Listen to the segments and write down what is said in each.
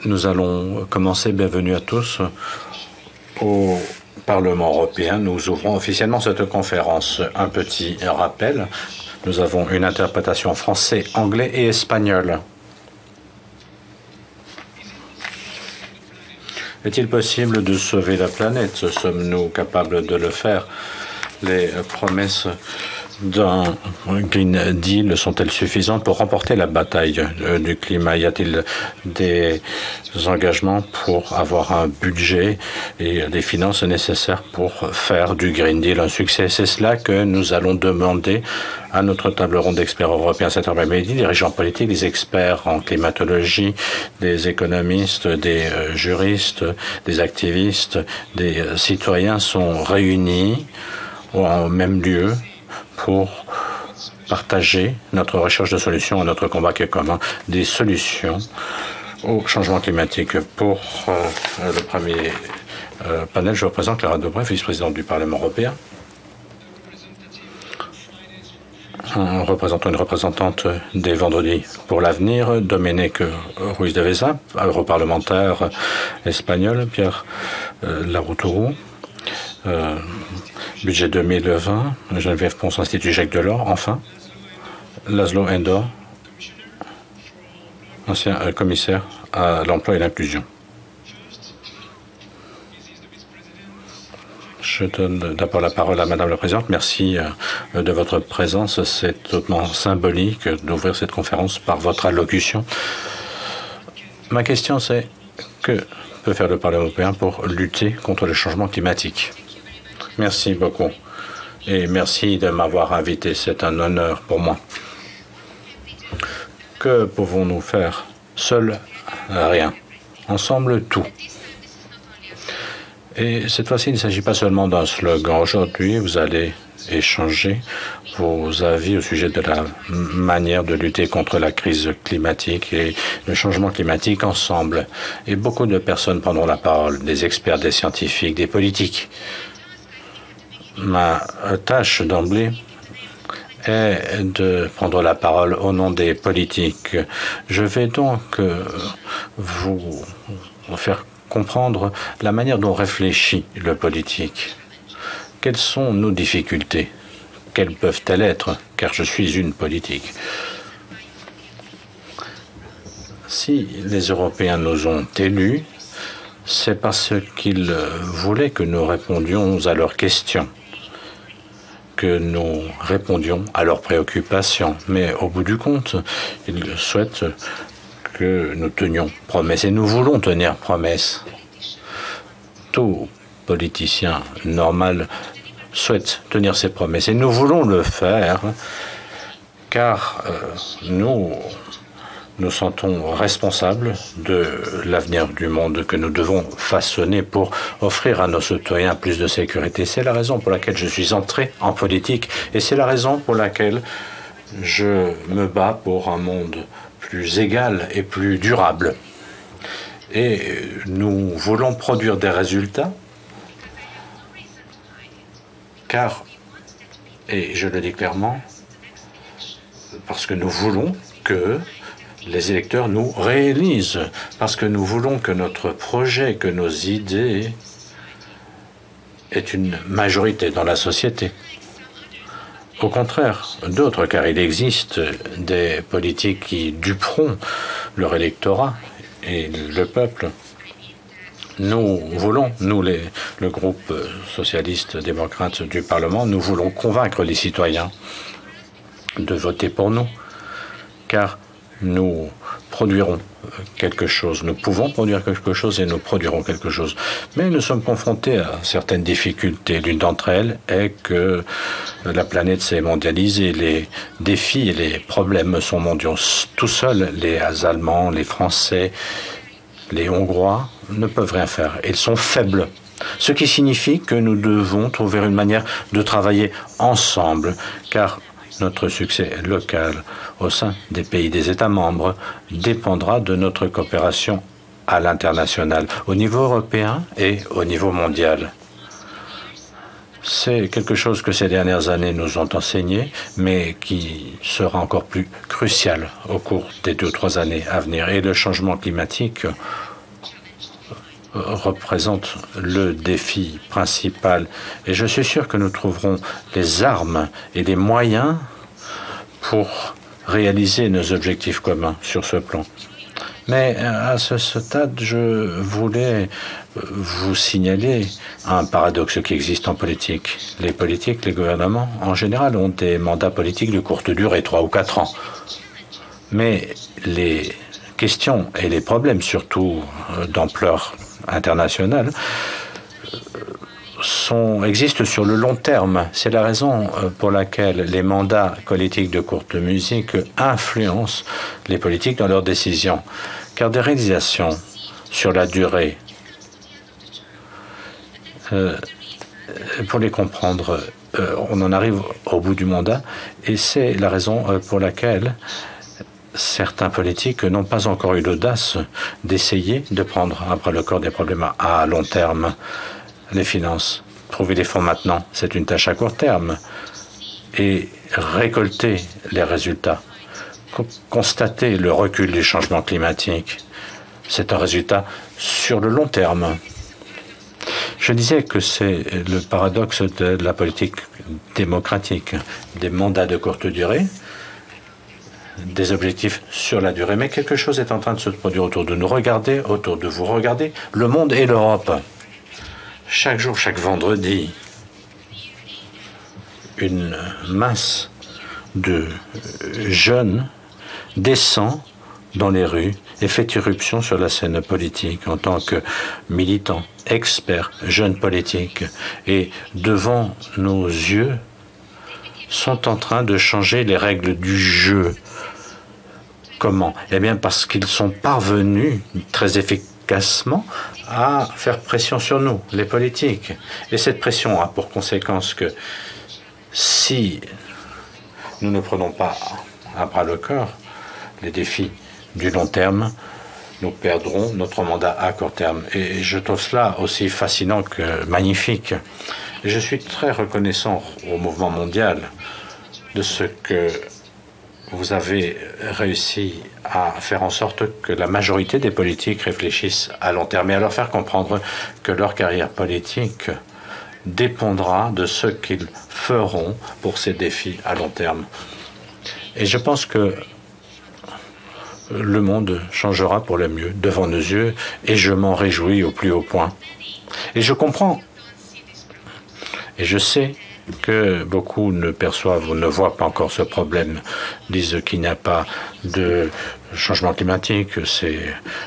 Nous allons commencer. Bienvenue à tous au Parlement européen. Nous ouvrons officiellement cette conférence. Un petit rappel. Nous avons une interprétation en français, anglais et espagnol. Est-il possible de sauver la planète? Sommes-nous capables de le faire? Les promesses d'un Green Deal sont-elles suffisantes pour remporter la bataille du climat? Y a-t-il des engagements pour avoir un budget et des finances nécessaires pour faire du Green Deal un succès? C'est cela que nous allons demander à notre table ronde d'experts européens cet après-midi. Les dirigeants politiques, les experts en climatologie, des économistes, des juristes, des activistes, des citoyens sont réunis au même lieu pour partager notre recherche de solutions à notre combat qui est commun, des solutions au changement climatique. Pour le premier panel, je représente Clara Dobrev, vice-présidente du Parlement européen. En représentant une représentante des Vendredis pour l'avenir, Dominique Ruiz de Veza, europarlementaire espagnol, Pierre Larrouturou, budget 2020, Geneviève Ponce, Institut Jacques Delors, enfin, Laszlo Andor, ancien commissaire à l'emploi et l'inclusion. Je donne d'abord la parole à Madame la Présidente. Merci de votre présence. C'est totalement symbolique d'ouvrir cette conférence par votre allocution. Ma question, c'est que peut faire le Parlement européen pour lutter contre le changement climatique? Merci beaucoup et merci de m'avoir invité. C'est un honneur pour moi. Que pouvons-nous faire? Seul, rien. Ensemble, tout. Et cette fois-ci, il ne s'agit pas seulement d'un slogan. Aujourd'hui, vous allez échanger vos avis au sujet de la manière de lutter contre la crise climatique et le changement climatique ensemble. Et beaucoup de personnes prendront la parole, des experts, des scientifiques, des politiques. Ma tâche d'emblée est de prendre la parole au nom des politiques. Je vais donc vous faire comprendre la manière dont réfléchit le politique. Quelles sont nos difficultés? Quelles peuvent-elles être? Car je suis une politique. Si les Européens nous ont élus, c'est parce qu'ils voulaient que nous répondions à leurs questions, que nous répondions à leurs préoccupations. Mais au bout du compte, ils souhaitent que nous tenions promesse. Et nous voulons tenir promesse. Tout politicien normal souhaite tenir ses promesses. Et nous voulons le faire car nous sentons responsables de l'avenir du monde que nous devons façonner pour offrir à nos citoyens plus de sécurité. C'est la raison pour laquelle je suis entré en politique et c'est la raison pour laquelle je me bats pour un monde plus égal et plus durable. Et nous voulons produire des résultats car, et je le dis clairement, parce que nous voulons que les électeurs nous réélisent, parce que nous voulons que notre projet, que nos idées aient une majorité dans la société. Au contraire d'autres, car il existe des politiques qui duperont leur électorat et le peuple. Nous voulons, le groupe socialiste-démocrate du Parlement, nous voulons convaincre les citoyens de voter pour nous, car nous produirons quelque chose. Nous pouvons produire quelque chose et nous produirons quelque chose. Mais nous sommes confrontés à certaines difficultés. L'une d'entre elles est que la planète s'est mondialisée. Les défis et les problèmes sont mondiaux. Tout seuls, les Allemands, les Français, les Hongrois ne peuvent rien faire. Ils sont faibles. Ce qui signifie que nous devons trouver une manière de travailler ensemble, car notre succès local au sein des pays des États membres dépendra de notre coopération à l'international, au niveau européen et au niveau mondial. C'est quelque chose que ces dernières années nous ont enseigné, mais qui sera encore plus crucial au cours des 2 ou 3 années à venir. Et le changement climatique représente le défi principal. Et je suis sûr que nous trouverons les armes et les moyens pour réaliser nos objectifs communs sur ce plan. Mais à ce stade, je voulais vous signaler un paradoxe qui existe en politique. Les politiques, les gouvernements, en général, ont des mandats politiques de courte durée, 3 ou 4 ans. Mais les questions et les problèmes, surtout d'ampleur internationale, existent sur le long terme. C'est la raison pour laquelle les mandats politiques de courte musique influencent les politiques dans leurs décisions. Car des réalisations sur la durée, pour les comprendre, on en arrive au bout du mandat et c'est la raison pour laquelle certains politiques n'ont pas encore eu l'audace d'essayer de prendre à bras le corps des problèmes à long terme. Les finances. Trouver les fonds maintenant, c'est une tâche à court terme. Et récolter les résultats, constater le recul du changement climatique, c'est un résultat sur le long terme. Je disais que c'est le paradoxe de la politique démocratique, des mandats de courte durée, des objectifs sur la durée. Mais quelque chose est en train de se produire autour de nous. Regardez autour de vous, regardez le monde et l'Europe. Chaque jour, chaque vendredi, une masse de jeunes descend dans les rues et fait irruption sur la scène politique en tant que militants, experts, jeunes politiques. Et devant nos yeux, sont en train de changer les règles du jeu. Comment? Eh bien, parce qu'ils sont parvenus très efficacement à faire pression sur nous, les politiques. Et cette pression a pour conséquence que si nous ne prenons pas à bras le corps les défis du long terme, nous perdrons notre mandat à court terme. Et je trouve cela aussi fascinant que magnifique. Et je suis très reconnaissant au mouvement mondial de ce que vous avez réussi à faire en sorte que la majorité des politiques réfléchissent à long terme et à leur faire comprendre que leur carrière politique dépendra de ce qu'ils feront pour ces défis à long terme. Et je pense que le monde changera pour le mieux devant nos yeux et je m'en réjouis au plus haut point. Et je comprends et je sais que beaucoup ne perçoivent ou ne voient pas encore ce problème, disent qu'il n'y a pas de changement climatique, c'est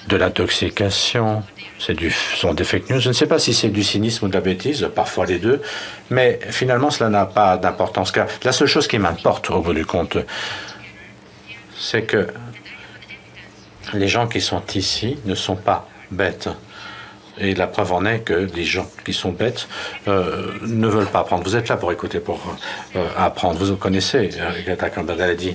de l'intoxication, sont des fake news. Je ne sais pas si c'est du cynisme ou de la bêtise, parfois les deux, mais finalement cela n'a pas d'importance. Car la seule chose qui m'importe au bout du compte, c'est que les gens qui sont ici ne sont pas bêtes. Et la preuve en est que les gens qui sont bêtes ne veulent pas apprendre. Vous êtes là pour écouter, pour apprendre. Vous connaissez, Greta Thunberg a dit,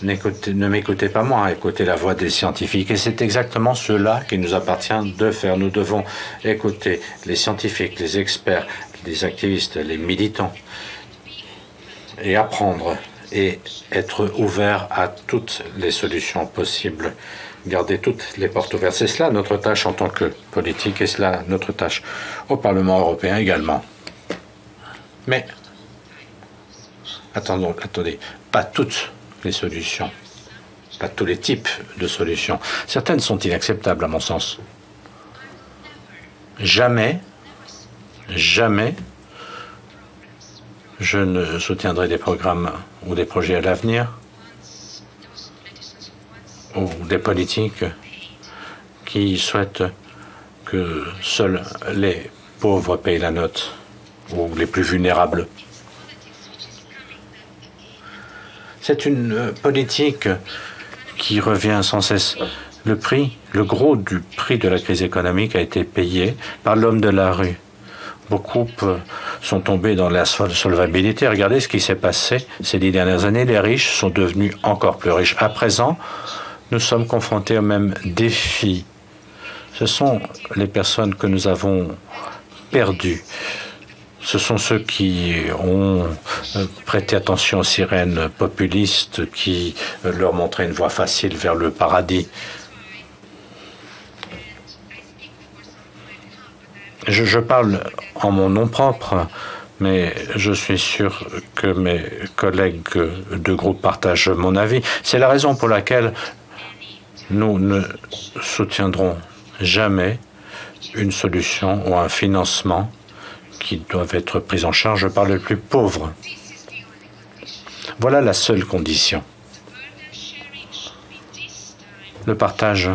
ne m'écoutez pas moi, écoutez la voix des scientifiques. Et c'est exactement cela qu'il nous appartient de faire. Nous devons écouter les scientifiques, les experts, les activistes, les militants, et apprendre et être ouvert à toutes les solutions possibles. Garder toutes les portes ouvertes. C'est cela notre tâche en tant que politique et cela notre tâche au Parlement européen également. Mais, attendez, pas toutes les solutions, pas tous les types de solutions. Certaines sont inacceptables à mon sens. Jamais, je ne soutiendrai des programmes ou des projets à l'avenir ou des politiques qui souhaitent que seuls les pauvres payent la note ou les plus vulnérables. C'est une politique qui revient sans cesse. Le gros du prix de la crise économique a été payé par l'homme de la rue. Beaucoup sont tombés dans la solvabilité. Regardez ce qui s'est passé ces 10 dernières années. Les riches sont devenus encore plus riches. À présent, nous sommes confrontés aux mêmes défis. Ce sont les personnes que nous avons perdues Ce sont ceux qui ont prêté attention aux sirènes populistes qui leur montraient une voie facile vers le paradis. Je parle en mon nom propre, mais je suis sûr que mes collègues de groupe partagent mon avis. C'est la raison pour laquelle nous ne soutiendrons jamais une solution ou un financement qui doivent être pris en charge par les plus pauvres. Voilà la seule condition. Le partage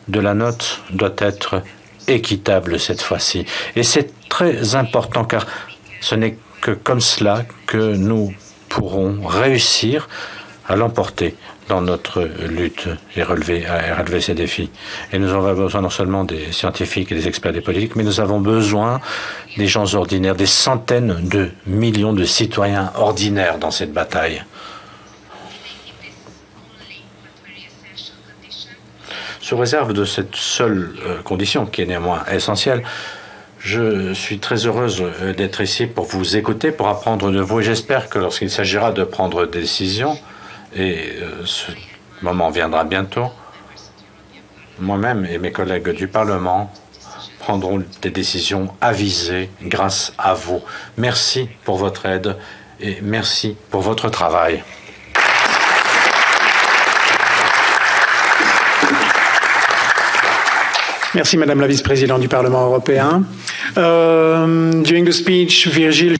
de la note doit être équitable cette fois-ci. Et c'est très important car ce n'est que comme cela que nous pourrons réussir à l'emporter dans notre lutte et relever ces défis. Et nous avons besoin non seulement des scientifiques et des experts des politiques, mais nous avons besoin des gens ordinaires, des centaines de millions de citoyens ordinaires dans cette bataille. Sous réserve de cette seule condition, qui est néanmoins essentielle, je suis très heureuse d'être ici pour vous écouter, pour apprendre de vous, et j'espère que lorsqu'il s'agira de prendre des décisions, et ce moment viendra bientôt, moi-même et mes collègues du Parlement prendront des décisions avisées grâce à vous. Merci pour votre aide et merci pour votre travail. Merci Madame la vice-présidente du Parlement européen. During the speech, Virgile